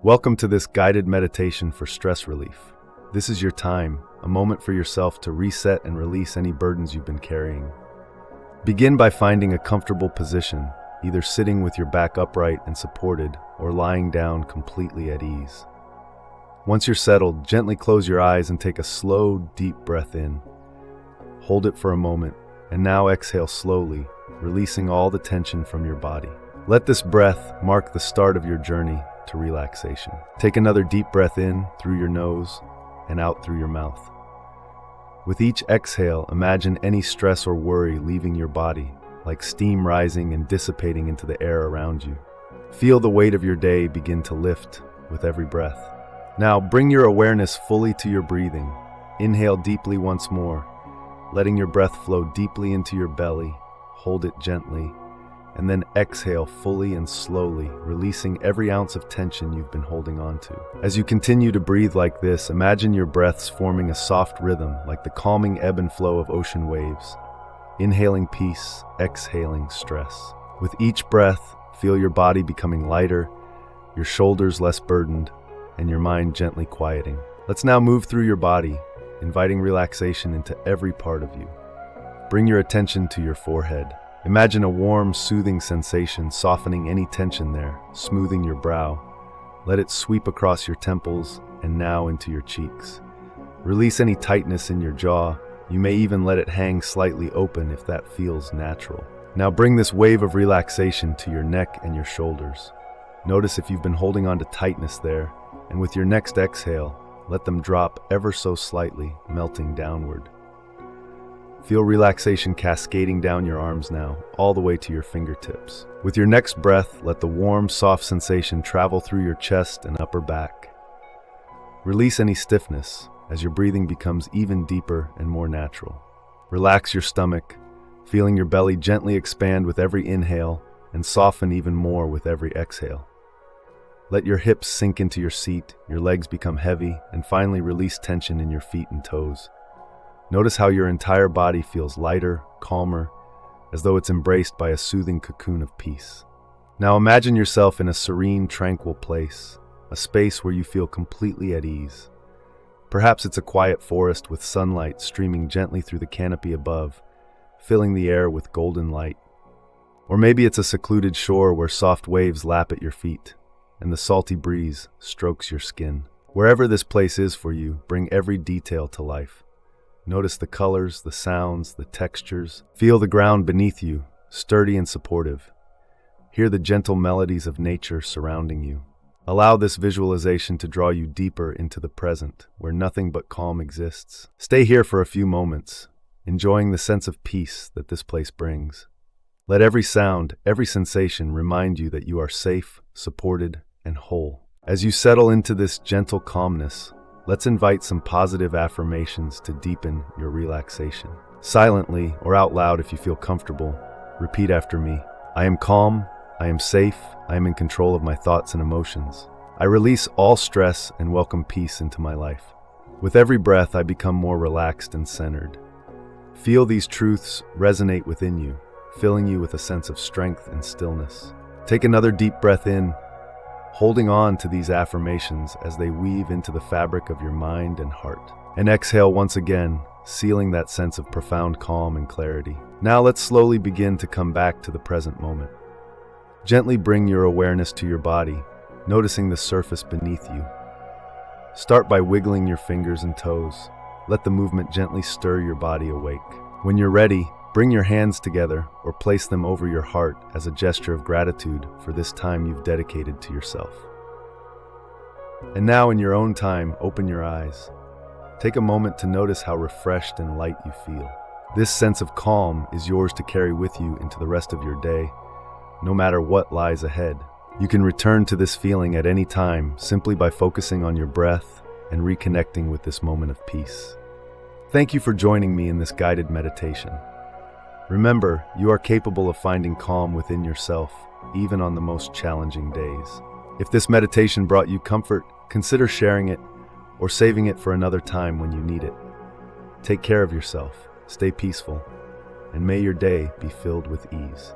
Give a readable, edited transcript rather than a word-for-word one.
Welcome to this guided meditation for stress relief. This is your time, a moment for yourself to reset and release any burdens you've been carrying. Begin by finding a comfortable position, either sitting with your back upright and supported or lying down completely at ease. Once you're settled, gently close your eyes and take a slow, deep breath in. Hold it for a moment, and now exhale slowly, releasing all the tension from your body. Let this breath mark the start of your journey to relaxation. Take another deep breath in through your nose and out through your mouth. With each exhale, imagine any stress or worry leaving your body, like steam rising and dissipating into the air around you. Feel the weight of your day begin to lift with every breath. Now bring your awareness fully to your breathing. Inhale deeply once more, letting your breath flow deeply into your belly. Hold it gently, and then exhale fully and slowly, releasing every ounce of tension you've been holding on to. As you continue to breathe like this, imagine your breaths forming a soft rhythm, like the calming ebb and flow of ocean waves. Inhaling peace, exhaling stress. With each breath, feel your body becoming lighter, your shoulders less burdened, and your mind gently quieting. Let's now move through your body, inviting relaxation into every part of you. Bring your attention to your forehead. Imagine a warm, soothing sensation softening any tension there, smoothing your brow. Let it sweep across your temples and now into your cheeks. Release any tightness in your jaw. You may even let it hang slightly open if that feels natural. Now bring this wave of relaxation to your neck and your shoulders. Notice if you've been holding on to tightness there, and with your next exhale, let them drop ever so slightly, melting downward. Feel relaxation cascading down your arms now, all the way to your fingertips. With your next breath, let the warm, soft sensation travel through your chest and upper back. Release any stiffness as your breathing becomes even deeper and more natural. Relax your stomach, feeling your belly gently expand with every inhale and soften even more with every exhale. Let your hips sink into your seat, your legs become heavy, and finally release tension in your feet and toes. Notice how your entire body feels lighter, calmer, as though it's embraced by a soothing cocoon of peace. Now imagine yourself in a serene, tranquil place, a space where you feel completely at ease. Perhaps it's a quiet forest with sunlight streaming gently through the canopy above, filling the air with golden light. Or maybe it's a secluded shore where soft waves lap at your feet, and the salty breeze strokes your skin. Wherever this place is for you, bring every detail to life. Notice the colors, the sounds, the textures. Feel the ground beneath you, sturdy and supportive. Hear the gentle melodies of nature surrounding you. Allow this visualization to draw you deeper into the present, where nothing but calm exists. Stay here for a few moments, enjoying the sense of peace that this place brings. Let every sound, every sensation remind you that you are safe, supported, and whole. As you settle into this gentle calmness, let's invite some positive affirmations to deepen your relaxation. Silently or out loud if you feel comfortable, repeat after me. I am calm, I am safe, I am in control of my thoughts and emotions. I release all stress and welcome peace into my life. With every breath, I become more relaxed and centered. Feel these truths resonate within you, filling you with a sense of strength and stillness. Take another deep breath in, holding on to these affirmations as they weave into the fabric of your mind and heart. And exhale once again, sealing that sense of profound calm and clarity. Now let's slowly begin to come back to the present moment. Gently bring your awareness to your body, noticing the surface beneath you. Start by wiggling your fingers and toes. Let the movement gently stir your body awake. When you're ready, bring your hands together or place them over your heart as a gesture of gratitude for this time you've dedicated to yourself. And now, in your own time, open your eyes. Take a moment to notice how refreshed and light you feel. This sense of calm is yours to carry with you into the rest of your day, no matter what lies ahead. You can return to this feeling at any time simply by focusing on your breath and reconnecting with this moment of peace. Thank you for joining me in this guided meditation. Remember, you are capable of finding calm within yourself, even on the most challenging days. If this meditation brought you comfort, consider sharing it or saving it for another time when you need it. Take care of yourself, stay peaceful, and may your day be filled with ease.